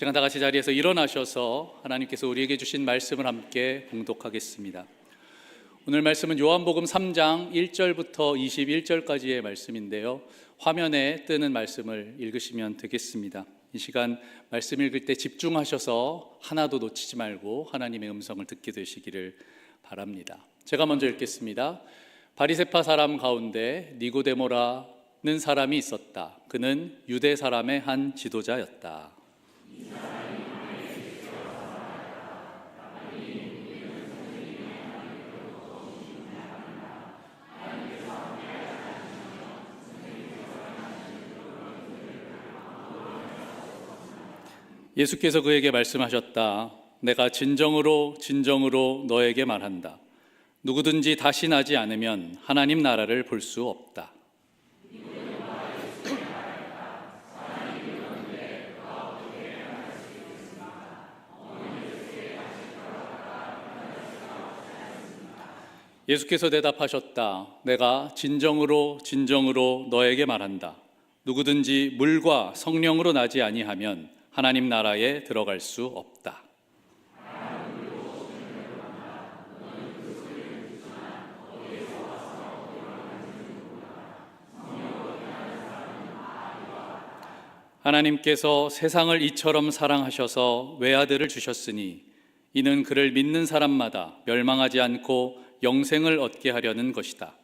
시간 다 같이 자리에서 일어나셔서 하나님께서 우리에게 주신 말씀을 함께 봉독하겠습니다. 오늘 말씀은 요한복음 3장 1절부터 21절까지의 말씀인데요, 화면에 뜨는 말씀을 읽으시면 되겠습니다. 이 시간 말씀 읽을 때 집중하셔서 하나도 놓치지 말고 하나님의 음성을 듣게 되시기를 바랍니다. 제가 먼저 읽겠습니다. 바리새파 사람 가운데 니고데모라는 사람이 있었다. 그는 유대 사람의 한 지도자였다. 예수께서 그에게 말씀하셨다. 내가 진정으로 너에게 말한다. 누구든지 다시 나지 않으면 하나님 나라를 볼 수 없다. 예수께서 대답하셨다. 내가 진정으로 너에게 말한다. 누구든지 물과 성령으로 나지 아니하면 하나님 나라에 들어갈 수 없다. 하나님께서 세상을 이처럼 사랑하셔서 외아들을 주셨으니 이는 그를 믿는 사람마다 멸망하지 않고 영생을 얻게 하려는 것이다.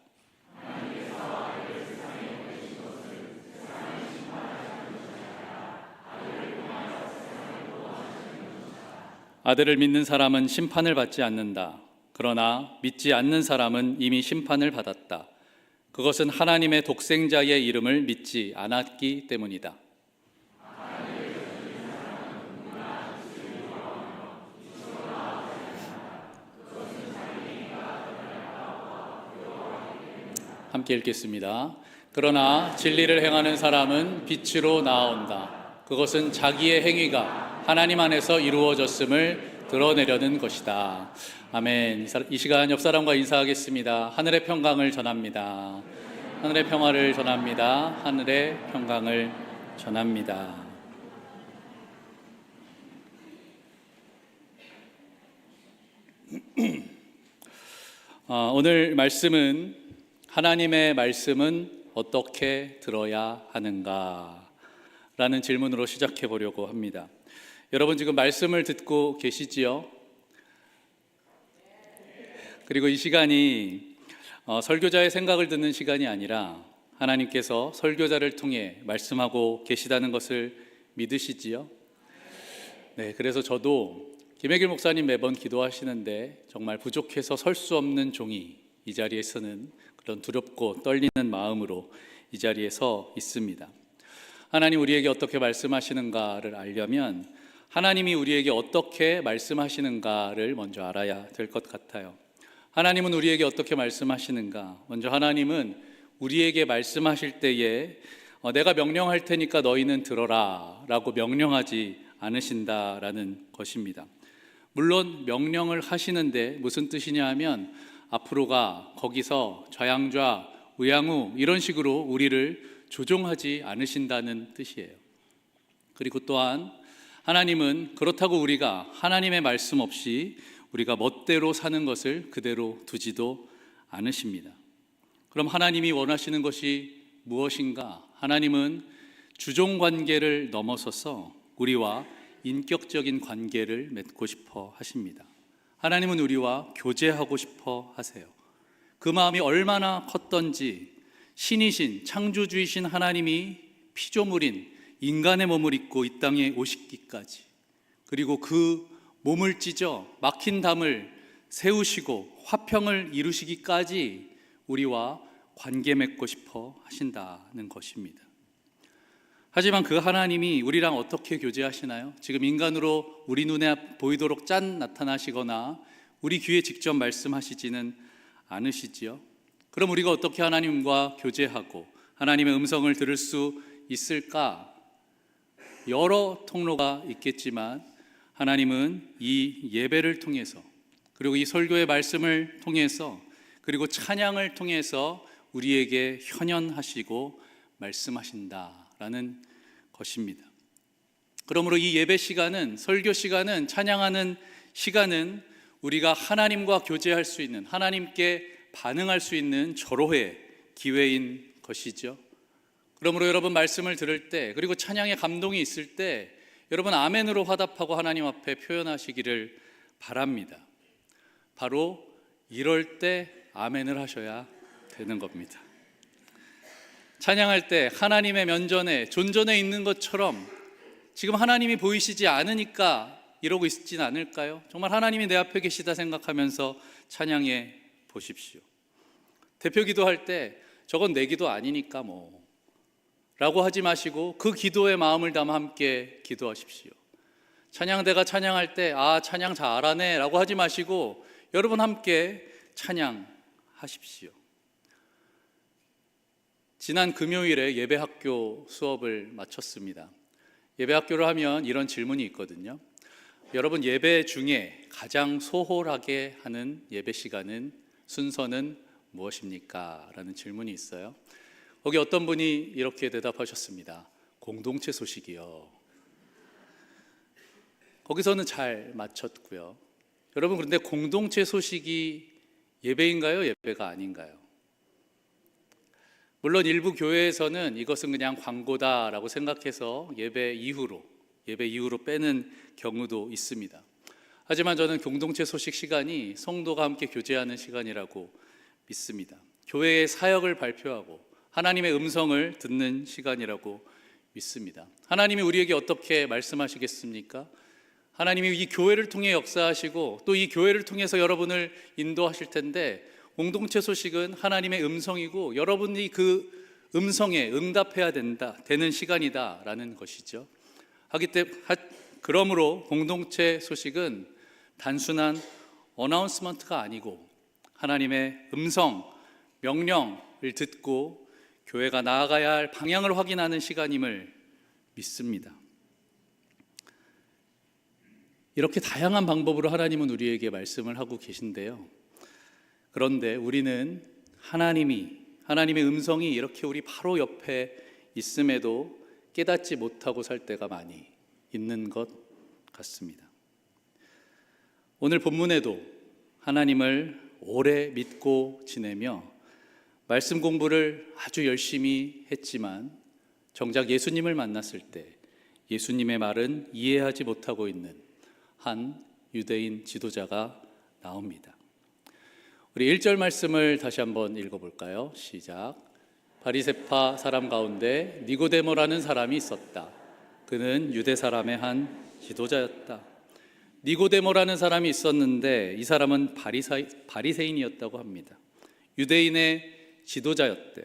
아들을 믿는 사람은 심판을 받지 않는다. 그러나 믿지 않는 사람은 이미 심판을 받았다. 그것은 하나님의 독생자의 이름을 믿지 않았기 때문이다. 함께 읽겠습니다. 그러나 진리를 행하는 사람은 빛으로 나아온다. 그것은 자기의 행위가 하나님 안에서 이루어졌음을 드러내려는 것이다. 아멘. 이 시간 옆 사람과 인사하겠습니다. 하늘의 평강을 전합니다. 하늘의 평화를 전합니다. 하늘의 평강을 전합니다. 오늘 말씀은 하나님의 말씀은 어떻게 들어야 하는가? 라는 질문으로 시작해 보려고 합니다. 여러분 지금 말씀을 듣고 계시지요? 그리고 이 시간이 설교자의 생각을 듣는 시간이 아니라 하나님께서 설교자를 통해 말씀하고 계시다는 것을 믿으시지요? 네, 그래서 저도 김혜길 목사님 매번 기도하시는데 정말 부족해서 설 수 없는 종이 이 자리에서는 그런 두렵고 떨리는 마음으로 이 자리에 서 있습니다. 하나님 우리에게 어떻게 말씀하시는가를 알려면 하나님이 우리에게 어떻게 말씀하시는가를 먼저 알아야 될 것 같아요. 하나님은 우리에게 어떻게 말씀하시는가? 먼저 하나님은 우리에게 말씀하실 때에 내가 명령할 테니까 너희는 들어라 라고 명령하지 않으신다라는 것입니다. 물론 명령을 하시는데 무슨 뜻이냐 하면 앞으로가 거기서 좌양좌 우양우 이런 식으로 우리를 조종하지 않으신다는 뜻이에요. 그리고 또한 하나님은 그렇다고 우리가 하나님의 말씀 없이 우리가 멋대로 사는 것을 그대로 두지도 않으십니다. 그럼 하나님이 원하시는 것이 무엇인가? 하나님은 주종 관계를 넘어서서 우리와 인격적인 관계를 맺고 싶어 하십니다. 하나님은 우리와 교제하고 싶어 하세요. 그 마음이 얼마나 컸던지 신이신 창조주이신 하나님이 피조물인 인간의 몸을 입고 이 땅에 오시기까지, 그리고 그 몸을 찢어 막힌 담을 세우시고 화평을 이루시기까지 우리와 관계 맺고 싶어 하신다는 것입니다. 하지만 그 하나님이 우리랑 어떻게 교제하시나요? 지금 인간으로 우리 눈에 보이도록 짠 나타나시거나 우리 귀에 직접 말씀하시지는 않으시지요? 그럼 우리가 어떻게 하나님과 교제하고 하나님의 음성을 들을 수 있을까? 여러 통로가 있겠지만 하나님은 이 예배를 통해서, 그리고 이 설교의 말씀을 통해서, 그리고 찬양을 통해서 우리에게 현현하시고 말씀하신다라는 것입니다. 그러므로 이 예배 시간은, 설교 시간은, 찬양하는 시간은 우리가 하나님과 교제할 수 있는, 하나님께 반응할 수 있는 절호의 기회인 것이죠. 그러므로 여러분 말씀을 들을 때, 그리고 찬양의 감동이 있을 때 여러분 아멘으로 화답하고 하나님 앞에 표현하시기를 바랍니다. 바로 이럴 때 아멘을 하셔야 되는 겁니다. 찬양할 때 하나님의 면전에, 존전에 있는 것처럼 지금 하나님이 보이시지 않으니까 이러고 있진 않을까요? 정말 하나님이 내 앞에 계시다 생각하면서 찬양해 보십시오. 대표 기도할 때 저건 내 기도 아니니까 뭐 라고 하지 마시고 그 기도에 마음을 담아 함께 기도하십시오. 찬양대가 찬양할 때 찬양 잘하네 라고 하지 마시고 여러분 함께 찬양하십시오. 지난 금요일에 예배학교 수업을 마쳤습니다. 예배학교를 하면 이런 질문이 있거든요. 여러분 예배 중에 가장 소홀하게 하는 예배 시간은, 순서는 무엇입니까? 라는 질문이 있어요. 거기 어떤 분이 이렇게 대답하셨습니다. 공동체 소식이요. 거기서는 잘 맞췄고요. 여러분 그런데 공동체 소식이 예배인가요? 예배가 아닌가요? 물론 일부 교회에서는 이것은 그냥 광고다라고 생각해서 예배 이후로 빼는 경우도 있습니다. 하지만 저는 공동체 소식 시간이 성도가 함께 교제하는 시간이라고 믿습니다. 교회의 사역을 발표하고 하나님의 음성을 듣는 시간이라고 믿습니다. 하나님이 우리에게 어떻게 말씀하시겠습니까? 하나님이 이 교회를 통해 역사하시고 또 이 교회를 통해서 여러분을 인도하실 텐데, 공동체 소식은 하나님의 음성이고 여러분이 그 음성에 응답해야 되는 시간이다라는 것이죠. 그러므로 공동체 소식은 단순한 어나운스먼트가 아니고 하나님의 음성, 명령을 듣고 교회가 나아가야 할 방향을 확인하는 시간임을 믿습니다. 이렇게 다양한 방법으로 하나님은 우리에게 말씀을 하고 계신데요. 그런데 우리는 하나님의 음성이 이렇게 우리 바로 옆에 있음에도 깨닫지 못하고 살 때가 많이 있는 것 같습니다. 오늘 본문에도 하나님을 오래 믿고 지내며 말씀 공부를 아주 열심히 했지만 정작 예수님을 만났을 때 예수님의 말은 이해하지 못하고 있는 한 유대인 지도자가 나옵니다. 우리 1절 말씀을 다시 한번 읽어볼까요? 시작. 바리새파 사람 가운데 니고데모라는 사람이 있었다. 그는 유대 사람의 한 지도자였다. 니고데모라는 사람이 있었는데 이 사람은 바리새인이었다고 합니다. 유대인의 지도자였대요.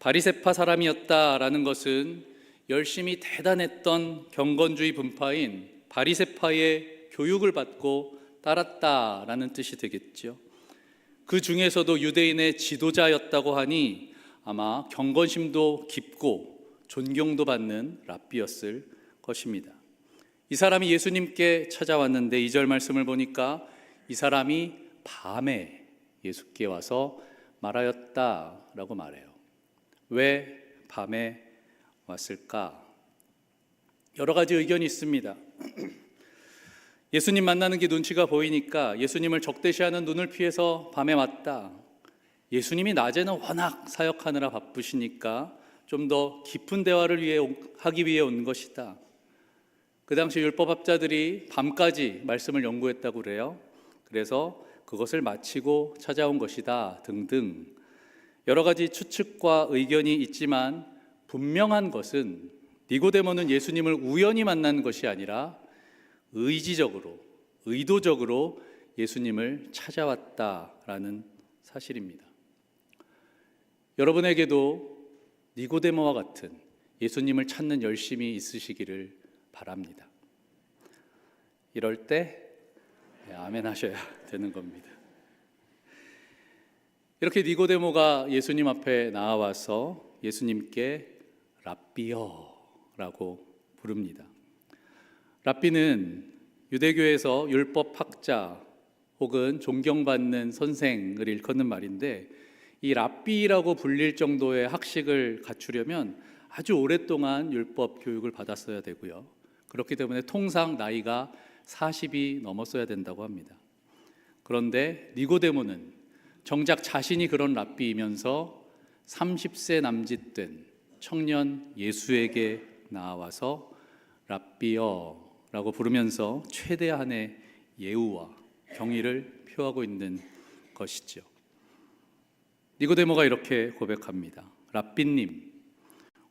바리새파 사람이었다라는 것은 열심히 대단했던 경건주의 분파인 바리새파의 교육을 받고 따랐다라는 뜻이 되겠죠. 그 중에서도 유대인의 지도자였다고 하니 아마 경건심도 깊고 존경도 받는 랍비였을 것입니다. 이 사람이 예수님께 찾아왔는데 2절 말씀을 보니까 이 사람이 밤에 예수께 와서 말하였다라고 말해요. 왜 밤에 왔을까? 여러 가지 의견이 있습니다. 예수님 만나는 게 눈치가 보이니까 예수님을 적대시하는 눈을 피해서 밤에 왔다. 예수님이 낮에는 워낙 사역하느라 바쁘시니까 좀 더 깊은 대화를 하기 위해 온 것이다. 그 당시 율법학자들이 밤까지 말씀을 연구했다고 그래요. 그래서 그것을 마치고 찾아온 것이다 등등 여러 가지 추측과 의견이 있지만 분명한 것은 니고데모는 예수님을 우연히 만난 것이 아니라 의도적으로 예수님을 찾아왔다라는 사실입니다. 여러분에게도 니고데모와 같은 예수님을 찾는 열심이 있으시기를 바랍니다. 이럴 때 아멘 하셔야 되는 겁니다. 이렇게 니고데모가 예수님 앞에 나와서 예수님께 랍비여라고 부릅니다. 랍비는 유대교에서 율법학자 혹은 존경받는 선생을 일컫는 말인데, 이 랍비라고 불릴 정도의 학식을 갖추려면 아주 오랫동안 율법 교육을 받았어야 되고요. 그렇기 때문에 통상 나이가 40이 넘었어야 된다고 합니다. 그런데 니고데모는 정작 자신이 그런 랍비이면서 30세 남짓된 청년 예수에게 나와서 랍비여라고 부르면서 최대한의 예우와 경의를 표하고 있는 것이죠. 니고데모가 이렇게 고백합니다. 랍비님,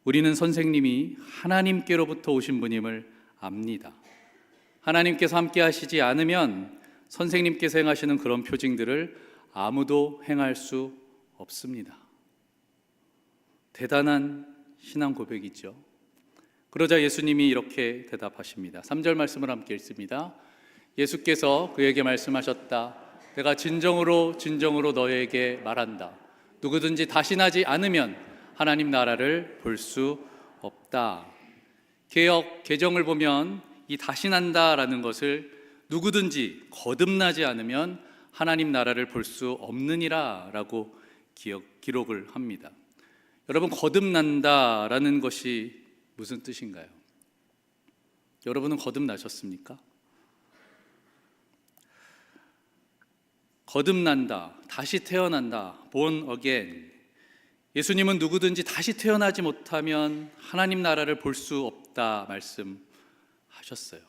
우리는 선생님이 하나님께로부터 오신 분임을 압니다. 하나님께서 함께 하시지 않으면 선생님께서 행하시는 그런 표징들을 아무도 행할 수 없습니다. 대단한 신앙 고백이죠. 그러자 예수님이 이렇게 대답하십니다. 3절 말씀을 함께 읽습니다. 예수께서 그에게 말씀하셨다. 내가 진정으로 너에게 말한다. 누구든지 다신하지 않으면 하나님 나라를 볼 수 없다. 개정을 보면 이 다신한다라는 것을 누구든지 거듭나지 않으면 하나님 나라를 볼 수 없느니라 라고 기록을 합니다. 여러분, 거듭난다라는 것이 무슨 뜻인가요? 여러분은 거듭나셨습니까? 거듭난다, 다시 태어난다, born again. 예수님은 누구든지 다시 태어나지 못하면 하나님 나라를 볼 수 없다 말씀하셨어요.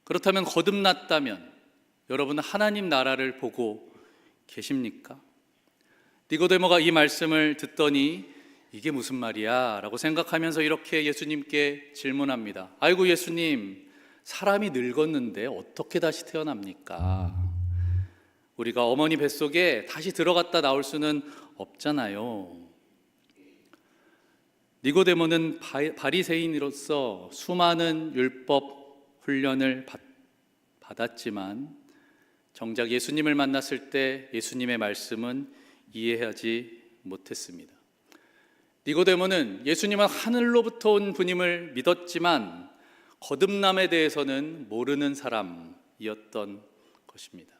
그렇다면 거듭났다면 여러분은 하나님 나라를 보고 계십니까? 니고데모가 이 말씀을 듣더니 이게 무슨 말이야? 라고 생각하면서 이렇게 예수님께 질문합니다. 아이고 예수님, 사람이 늙었는데 어떻게 다시 태어납니까? 우리가 어머니 뱃속에 다시 들어갔다 나올 수는 없잖아요. 니고데모는 바리새인으로서 수많은 율법 훈련을 받았지만 정작 예수님을 만났을 때 예수님의 말씀은 이해하지 못했습니다. 니고데모는 예수님은 하늘로부터 온 분임을 믿었지만 거듭남에 대해서는 모르는 사람이었던 것입니다.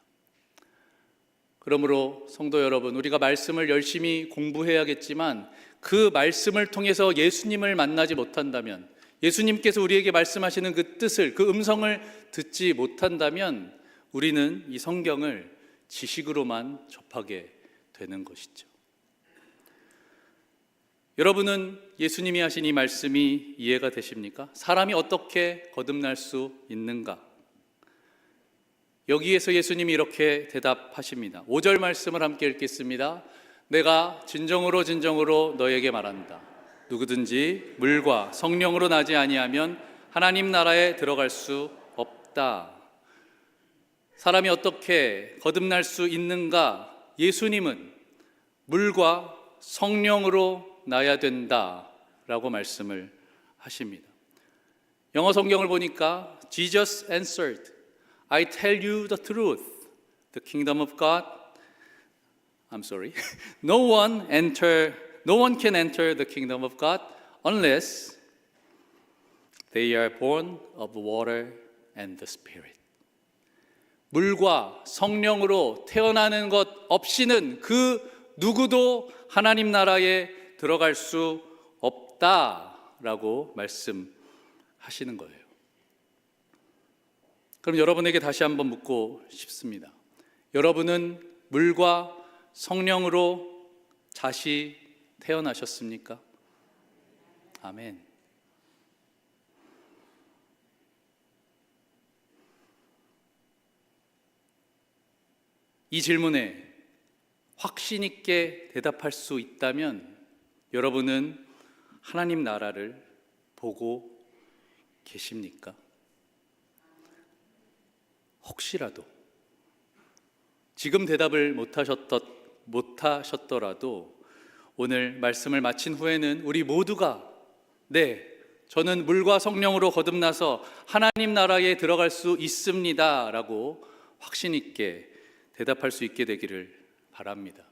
그러므로 성도 여러분, 우리가 말씀을 열심히 공부해야겠지만 그 말씀을 통해서 예수님을 만나지 못한다면, 예수님께서 우리에게 말씀하시는 그 뜻을, 그 음성을 듣지 못한다면 우리는 이 성경을 지식으로만 접하게 되는 것이죠. 여러분은 예수님이 하신 이 말씀이 이해가 되십니까? 사람이 어떻게 거듭날 수 있는가? 여기에서 예수님이 이렇게 대답하십니다. 5절 말씀을 함께 읽겠습니다. 내가 진정으로 너에게 말한다. 누구든지 물과 성령으로 나지 아니하면 하나님 나라에 들어갈 수 없다. 사람이 어떻게 거듭날 수 있는가? 예수님은 물과 성령으로 나야 된다라고 말씀을 하십니다. 영어 성경을 보니까 Jesus answered, I tell you the truth. The kingdom of God, no one can enter the kingdom of God unless they are born of water and the Spirit. 물과 성령으로 태어나는 것 없이는 그 누구도 하나님 나라에 들어갈 수 없다라고 말씀하시는 거예요. 그럼 여러분에게 다시 한번 묻고 싶습니다. 여러분은 물과 성령으로 다시 태어나셨습니까? 아멘. 이 질문에 확신 있게 대답할 수 있다면 여러분은 하나님 나라를 보고 계십니까? 혹시라도 지금 대답을 못하셨더라도 오늘 말씀을 마친 후에는 우리 모두가 네, 저는 물과 성령으로 거듭나서 하나님 나라에 들어갈 수 있습니다 라고 확신 있게 대답할 수 있게 되기를 바랍니다.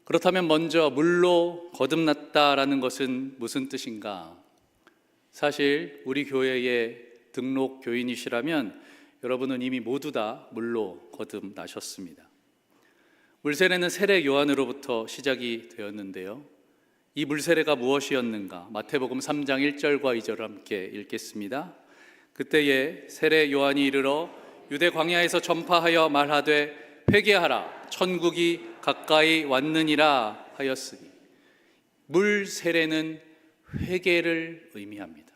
그렇다면 먼저 물로 거듭났다라는 것은 무슨 뜻인가? 사실 우리 교회의 등록 교인이시라면 여러분은 이미 모두 다 물로 거듭나셨습니다. 물세례는 세례 요한으로부터 시작이 되었는데요. 이 물세례가 무엇이었는가? 마태복음 3장 1절과 2절을 함께 읽겠습니다. 그때에 세례 요한이 이르러 유대 광야에서 전파하여 말하되 회개하라 천국이 가까이 왔느니라 하였으니. 물세례는 회개를 의미합니다.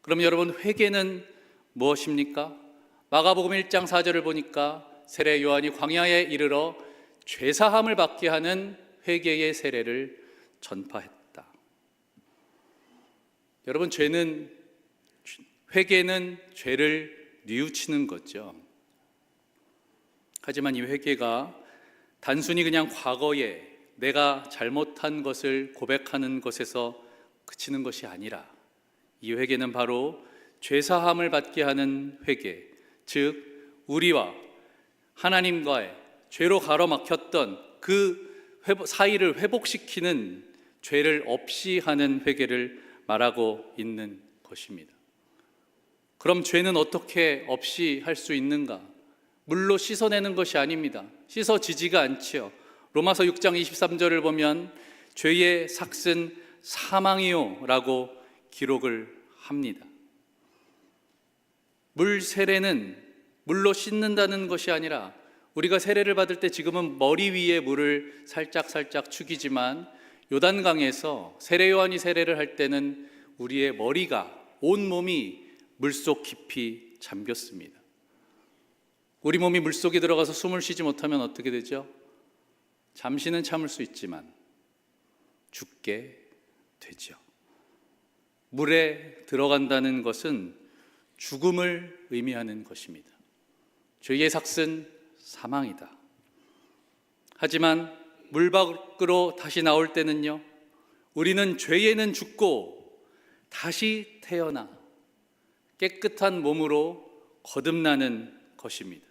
그럼 여러분, 회개는 무엇입니까? 마가복음 1장 4절을 보니까 세례 요한이 광야에 이르러 죄사함을 받게 하는 회개의 세례를 전파했다. 여러분, 회개는 죄를 뉘우치는 거죠. 하지만 이 회개가 단순히 그냥 과거에 내가 잘못한 것을 고백하는 것에서 그치는 것이 아니라, 이 회개는 바로 죄사함을 받게 하는 회개, 즉 우리와 하나님과의 죄로 가로막혔던 그 사이를 회복시키는, 죄를 없이 하는 회개를 말하고 있는 것입니다. 그럼 죄는 어떻게 없이 할 수 있는가? 물로 씻어내는 것이 아닙니다. 씻어지지가 않지요. 로마서 6장 23절을 보면 죄의 삭은 사망이요 라고 기록을 합니다. 물 세례는 물로 씻는다는 것이 아니라, 우리가 세례를 받을 때 지금은 머리 위에 물을 살짝 축이지만 요단강에서 세례 요한이 세례를 할 때는 우리의 머리가, 온 몸이 물속 깊이 잠겼습니다. 우리 몸이 물속에 들어가서 숨을 쉬지 못하면 어떻게 되죠? 잠시는 참을 수 있지만 죽게 되죠. 물에 들어간다는 것은 죽음을 의미하는 것입니다. 죄의 삭은 사망이다. 하지만 물 밖으로 다시 나올 때는요, 우리는 죄에는 죽고 다시 태어나 깨끗한 몸으로 거듭나는 것입니다.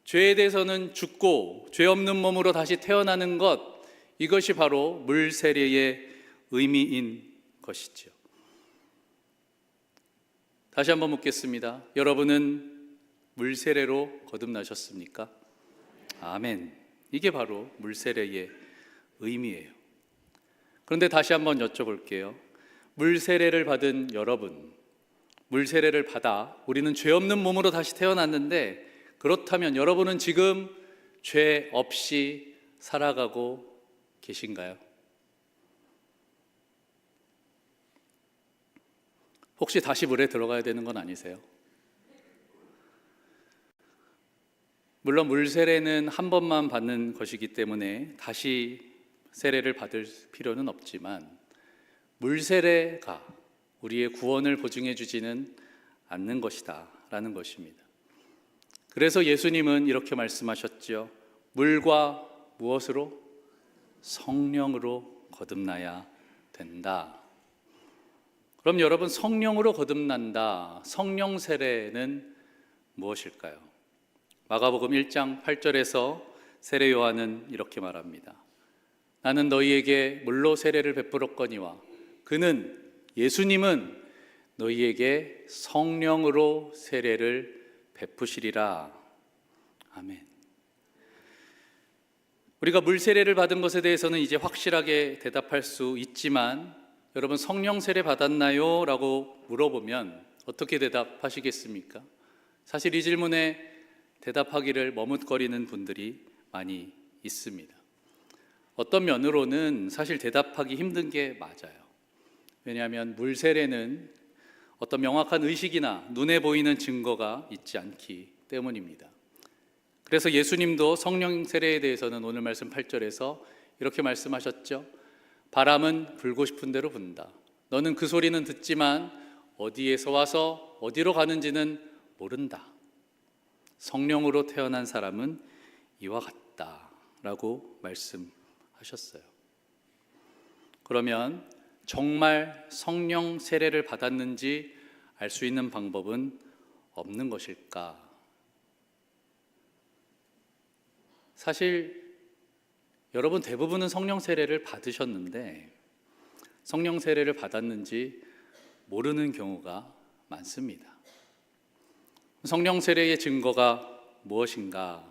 죄에 대해서는 죽고 죄 없는 몸으로 다시 태어나는 것, 이것이 바로 물세례의 의미인 것이죠. 다시 한번 묻겠습니다. 여러분은 물세례로 거듭나셨습니까? 아멘. 이게 바로 물세례의 의미예요. 그런데 다시 한번 여쭤볼게요. 물세례를 받은 여러분, 물세례를 받아 우리는 죄 없는 몸으로 다시 태어났는데, 그렇다면 여러분은 지금 죄 없이 살아가고 계신가요? 혹시 다시 물에 들어가야 되는 건 아니세요? 물론 물세례는 한 번만 받는 것이기 때문에 다시 세례를 받을 필요는 없지만, 물세례가 우리의 구원을 보증해 주지는 않는 것이다 라는 것입니다. 그래서 예수님은 이렇게 말씀하셨죠. 물과 무엇으로? 성령으로 거듭나야 된다. 그럼 여러분, 성령으로 거듭난다, 성령 세례는 무엇일까요? 마가복음 1장 8절에서 세례 요한은 이렇게 말합니다. 나는 너희에게 물로 세례를 베풀었거니와 그는, 예수님은 너희에게 성령으로 세례를 베푸시리라. 아멘. 우리가 물 세례를 받은 것에 대해서는 이제 확실하게 대답할 수 있지만, 여러분, 성령 세례 받았나요? 라고 물어보면 어떻게 대답하시겠습니까? 사실 이 질문에 대답하기를 머뭇거리는 분들이 많이 있습니다. 어떤 면으로는 사실 대답하기 힘든 게 맞아요. 왜냐하면 물 세례는 어떤 명확한 의식이나 눈에 보이는 증거가 있지 않기 때문입니다. 그래서 예수님도 성령 세례에 대해서는 오늘 말씀 8절에서 이렇게 말씀하셨죠. 바람은 불고 싶은 대로 분다. 너는 그 소리는 듣지만 어디에서 와서 어디로 가는지는 모른다. 성령으로 태어난 사람은 이와 같다 라고 말씀하셨어요. 그러면 정말 성령 세례를 받았는지 알 수 있는 방법은 없는 것일까? 사실 여러분 대부분은 성령 세례를 받으셨는데 성령 세례를 받았는지 모르는 경우가 많습니다. 성령 세례의 증거가 무엇인가?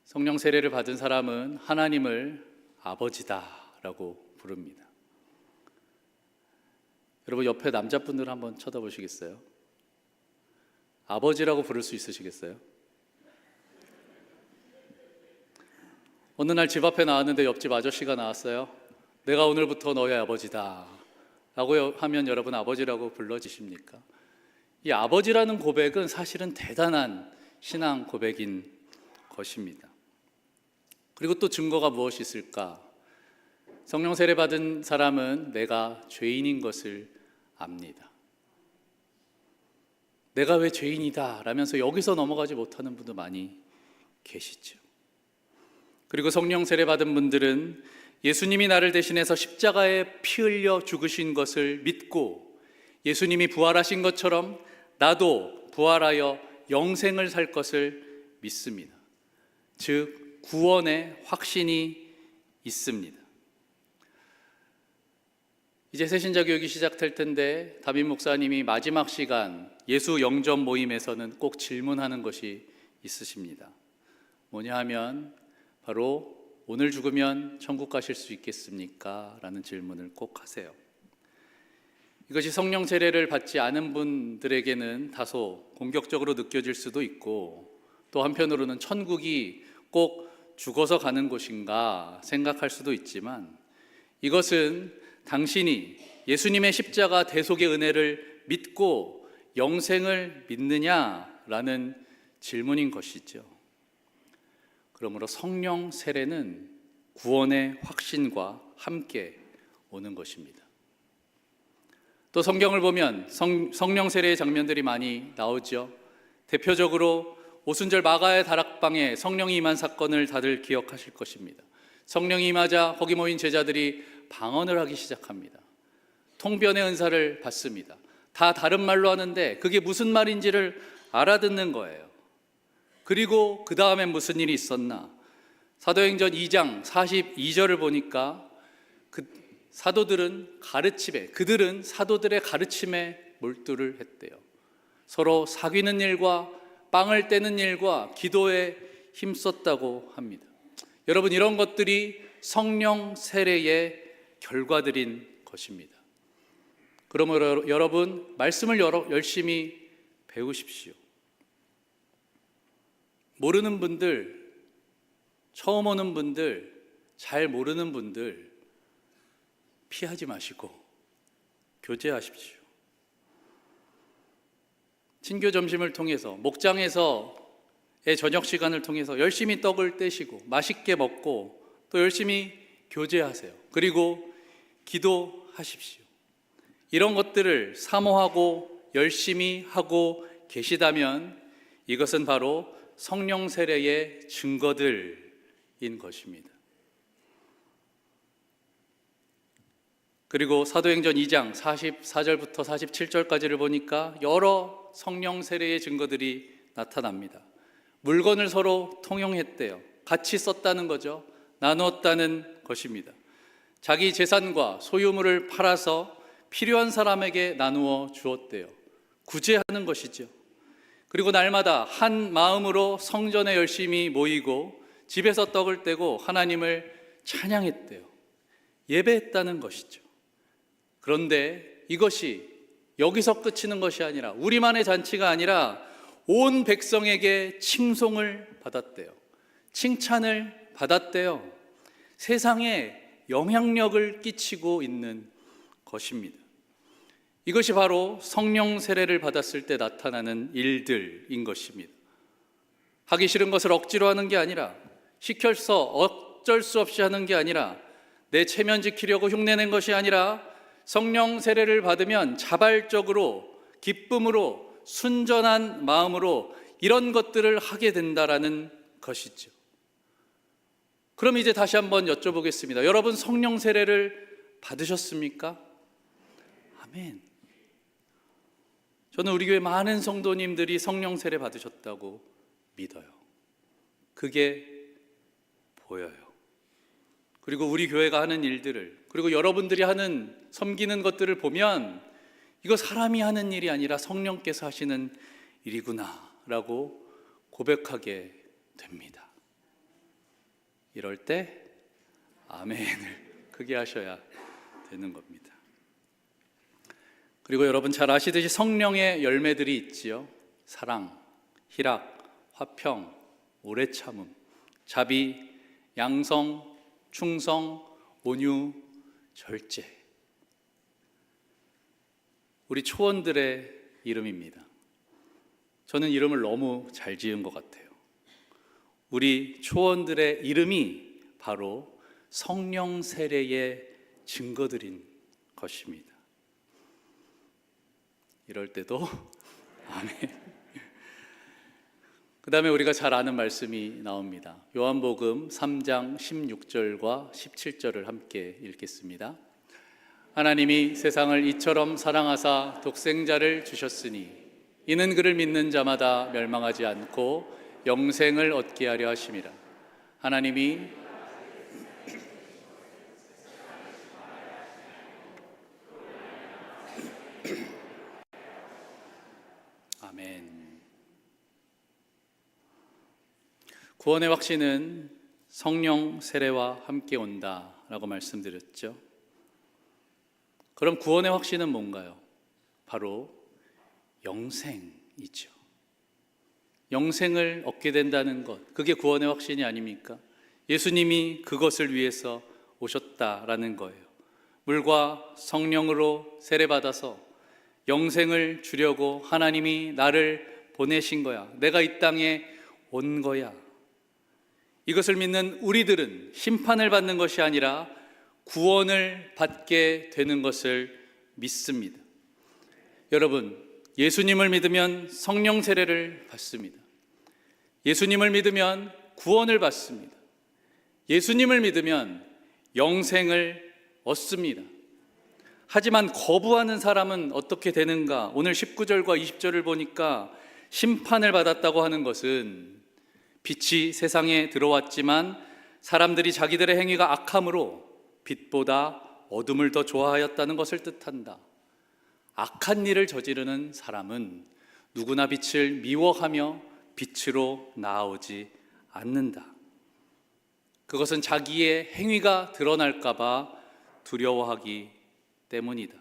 성령 세례를 받은 사람은 하나님을 아버지다 라고 부릅니다. 여러분, 옆에 남자분들 한번 쳐다보시겠어요? 아버지라고 부를 수 있으시겠어요? 어느 날 집 앞에 나왔는데 옆집 아저씨가 나왔어요. 내가 오늘부터 너의 아버지다 라고 하면 여러분, 아버지라고 불러지십니까? 이 아버지라는 고백은 사실은 대단한 신앙 고백인 것입니다. 그리고 또 증거가 무엇이 있을까? 성령 세례 받은 사람은 내가 죄인인 것을 압니다. 내가 왜 죄인이다 라면서 여기서 넘어가지 못하는 분도 많이 계시죠. 그리고 성령 세례 받은 분들은 예수님이 나를 대신해서 십자가에 피 흘려 죽으신 것을 믿고 예수님이 부활하신 것처럼 나도 부활하여 영생을 살 것을 믿습니다. 즉 구원의 확신이 있습니다. 이제 새신자 교육이 시작될 텐데 담임 목사님이 마지막 시간 예수 영접 모임에서는 꼭 질문하는 것이 있으십니다. 뭐냐 하면 바로 오늘 죽으면 천국 가실 수 있겠습니까? 라는 질문을 꼭 하세요. 이것이 성령 세례를 받지 않은 분들에게는 다소 공격적으로 느껴질 수도 있고 또 한편으로는 천국이 꼭 죽어서 가는 곳인가 생각할 수도 있지만 이것은 당신이 예수님의 십자가 대속의 은혜를 믿고 영생을 믿느냐라는 질문인 것이죠. 그러므로 성령 세례는 구원의 확신과 함께 오는 것입니다. 또 성경을 보면 성령 세례의 장면들이 많이 나오죠. 대표적으로 오순절 마가의 다락방에 성령이 임한 사건을 다들 기억하실 것입니다. 성령이 임하자 거기 모인 제자들이 방언을 하기 시작합니다. 통변의 은사를 받습니다. 다 다른 말로 하는데 그게 무슨 말인지를 알아듣는 거예요. 그리고 그 다음엔 무슨 일이 있었나? 사도행전 2장 42절을 보니까 그들은 사도들의 가르침에 몰두를 했대요. 서로 사귀는 일과 빵을 떼는 일과 기도에 힘썼다고 합니다. 여러분, 이런 것들이 성령 세례의 결과들인 것입니다. 그러므로 여러분, 말씀을 열심히 배우십시오. 모르는 분들, 처음 오는 분들, 잘 모르는 분들 피하지 마시고 교제하십시오. 친교 점심을 통해서 목장에서의 저녁 시간을 통해서 열심히 떡을 떼시고 맛있게 먹고 또 열심히 교제하세요. 그리고 기도하십시오. 이런 것들을 사모하고 열심히 하고 계시다면 이것은 바로 성령 세례의 증거들인 것입니다. 그리고 사도행전 2장 44절부터 47절까지를 보니까 여러 성령 세례의 증거들이 나타납니다. 물건을 서로 통용했대요. 같이 썼다는 거죠. 나누었다는 것입니다. 자기 재산과 소유물을 팔아서 필요한 사람에게 나누어 주었대요. 구제하는 것이죠. 그리고 날마다 한 마음으로 성전에 열심히 모이고 집에서 떡을 떼고 하나님을 찬양했대요. 예배했다는 것이죠. 그런데 이것이 여기서 끝이는 것이 아니라 우리만의 잔치가 아니라 온 백성에게 칭송을 받았대요. 칭찬을 받았대요. 세상에 영향력을 끼치고 있는 것입니다. 이것이 바로 성령 세례를 받았을 때 나타나는 일들인 것입니다. 하기 싫은 것을 억지로 하는 게 아니라 시켜서 어쩔 수 없이 하는 게 아니라 내 체면 지키려고 흉내낸 것이 아니라 성령 세례를 받으면 자발적으로 기쁨으로 순전한 마음으로 이런 것들을 하게 된다라는 것이죠. 그럼 이제 다시 한번 여쭤보겠습니다. 여러분, 성령 세례를 받으셨습니까? 아멘. 저는 우리 교회 많은 성도님들이 성령 세례 받으셨다고 믿어요. 그게 보여요. 그리고 우리 교회가 하는 일들을, 그리고 여러분들이 하는 섬기는 것들을 보면 이거 사람이 하는 일이 아니라 성령께서 하시는 일이구나 라고 고백하게 됩니다. 이럴 때 아멘을 크게 하셔야 되는 겁니다. 그리고 여러분 잘 아시듯이 성령의 열매들이 있지요. 사랑, 희락, 화평, 오래 참음, 자비, 양성, 충성, 온유, 절제. 우리 초원들의 이름입니다. 저는 이름을 너무 잘 지은 것 같아요. 우리 초원들의 이름이 바로 성령 세례의 증거들인 것입니다. 이럴 때도 아멘. 그 다음에 우리가 잘 아는 말씀이 나옵니다. 요한복음 3장 16절과 17절을 함께 읽겠습니다. 하나님이 세상을 이처럼 사랑하사 독생자를 주셨으니 이는 그를 믿는 자마다 멸망하지 않고 영생을 얻게 하려 하심이라. 하나님이 아멘. 구원의 확신은 성령 세례와 함께 온다라고 말씀드렸죠. 그럼 구원의 확신은 뭔가요? 바로 영생이죠. 영생을 얻게 된다는 것, 그게 구원의 확신이 아닙니까? 예수님이 그것을 위해서 오셨다라는 거예요. 물과 성령으로 세례받아서 영생을 주려고 하나님이 나를 보내신 거야. 내가 이 땅에 온 거야. 이것을 믿는 우리들은 심판을 받는 것이 아니라 구원을 받게 되는 것을 믿습니다. 여러분, 예수님을 믿으면 성령 세례를 받습니다. 예수님을 믿으면 구원을 받습니다. 예수님을 믿으면 영생을 얻습니다. 하지만 거부하는 사람은 어떻게 되는가? 오늘 19절과 20절을 보니까 심판을 받았다고 하는 것은 빛이 세상에 들어왔지만 사람들이 자기들의 행위가 악함으로 빛보다 어둠을 더 좋아하였다는 것을 뜻한다. 악한 일을 저지르는 사람은 누구나 빛을 미워하며 빛으로 나아오지 않는다. 그것은 자기의 행위가 드러날까 봐 두려워하기 때문이다.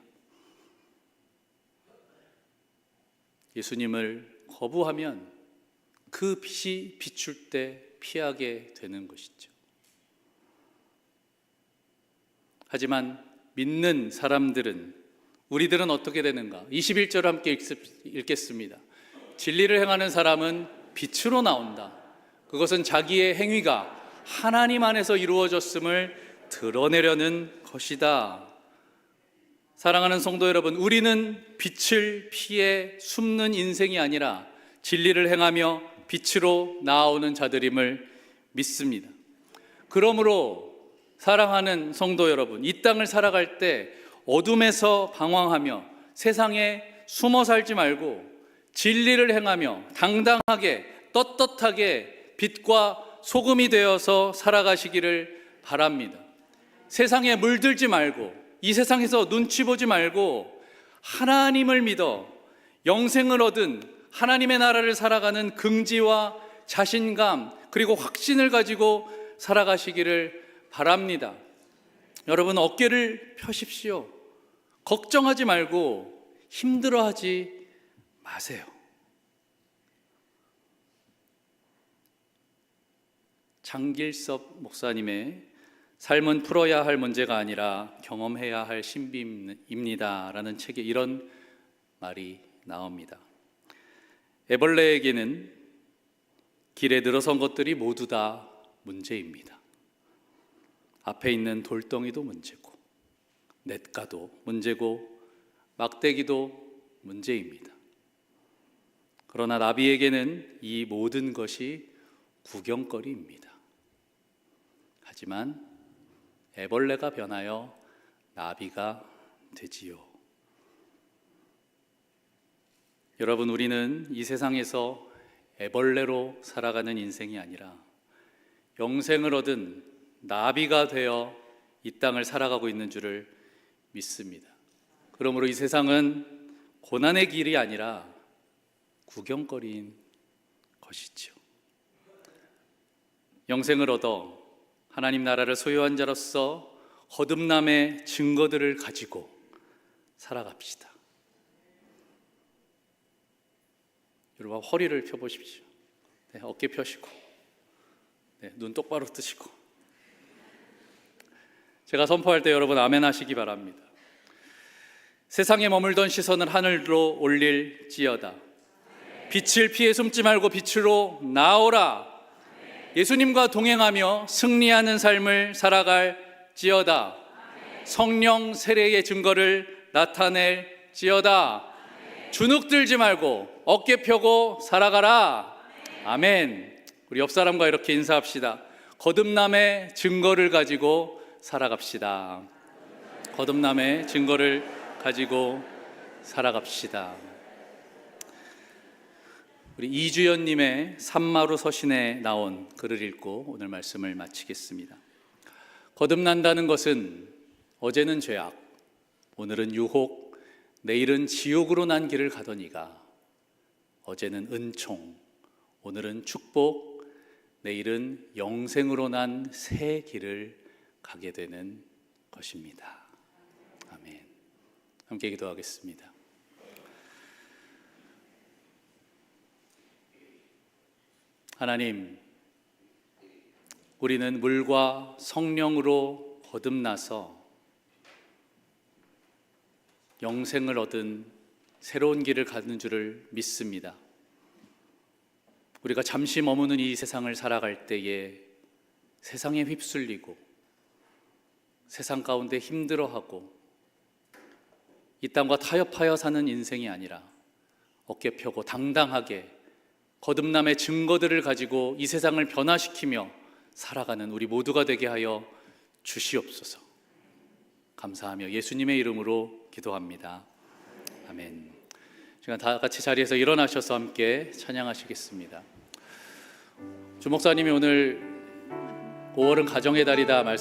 예수님을 거부하면 그 빛이 비출 때 피하게 되는 것이죠. 하지만 믿는 사람들은, 우리들은 어떻게 되는가? 21절 함께 읽겠습니다. 진리를 행하는 사람은 빛으로 나온다. 그것은 자기의 행위가 하나님 안에서 이루어졌음을 드러내려는 것이다. 사랑하는 성도 여러분, 우리는 빛을 피해 숨는 인생이 아니라 진리를 행하며 빛으로 나아오는 자들임을 믿습니다. 그러므로 사랑하는 성도 여러분, 이 땅을 살아갈 때 어둠에서 방황하며 세상에 숨어 살지 말고 진리를 행하며 당당하게 떳떳하게 빛과 소금이 되어서 살아가시기를 바랍니다. 세상에 물들지 말고, 이 세상에서 눈치 보지 말고 하나님을 믿어 영생을 얻은 하나님의 나라를 살아가는 긍지와 자신감 그리고 확신을 가지고 살아가시기를 바랍니다. 여러분, 어깨를 펴십시오. 걱정하지 말고 힘들어하지 마세요. 장길섭 목사님의 삶은 풀어야 할 문제가 아니라 경험해야 할 신비입니다 라는 책에 이런 말이 나옵니다. 애벌레에게는 길에 늘어선 것들이 모두 다 문제입니다. 앞에 있는 돌덩이도 문제고 냇가도 문제고 막대기도 문제입니다. 그러나 나비에게는 이 모든 것이 구경거리입니다. 하지만 애벌레가 변하여 나비가 되지요. 여러분, 우리는 이 세상에서 애벌레로 살아가는 인생이 아니라 영생을 얻은 나비가 되어 이 땅을 살아가고 있는 줄을 믿습니다. 그러므로 이 세상은 고난의 길이 아니라 구경거리인 것이죠. 영생을 얻어 하나님 나라를 소유한 자로서 거듭남의 증거들을 가지고 살아갑시다. 여러분, 허리를 펴보십시오. 네, 어깨 펴시고, 네, 눈 똑바로 뜨시고. 제가 선포할 때 여러분 아멘 하시기 바랍니다. 세상에 머물던 시선을 하늘로 올릴지어다. 빛을 피해 숨지 말고 빛으로 나오라. 예수님과 동행하며 승리하는 삶을 살아갈지어다. 성령 세례의 증거를 나타낼지어다. 주눅들지 말고 어깨 펴고 살아가라. 아멘. 우리 옆 사람과 이렇게 인사합시다. 거듭남의 증거를 가지고 살아갑시다. 거듭남의 증거를 가지고 살아갑시다. 우리 이주연님의 산마루 서신에 나온 글을 읽고 오늘 말씀을 마치겠습니다. 거듭난다는 것은 어제는 죄악, 오늘은 유혹, 내일은 지옥으로 난 길을 가더니가 어제는 은총, 오늘은 축복, 내일은 영생으로 난 새 길을 가게 되는 것입니다. 아멘. 함께 기도하겠습니다. 하나님, 우리는 물과 성령으로 거듭나서 영생을 얻은 새로운 길을 가는 줄을 믿습니다. 우리가 잠시 머무는 이 세상을 살아갈 때에 세상에 휩쓸리고 세상 가운데 힘들어하고 이 땅과 타협하여 사는 인생이 아니라 어깨 펴고 당당하게 거듭남의 증거들을 가지고 이 세상을 변화시키며 살아가는 우리 모두가 되게 하여 주시옵소서. 감사하며 예수님의 이름으로 기도합니다. 아멘. 시간 다 같이 자리에서 일어나셔서 함께 찬양하시겠습니다. 주 목사님이 오늘 5월은 가정의 달이다 말씀하셨습니다.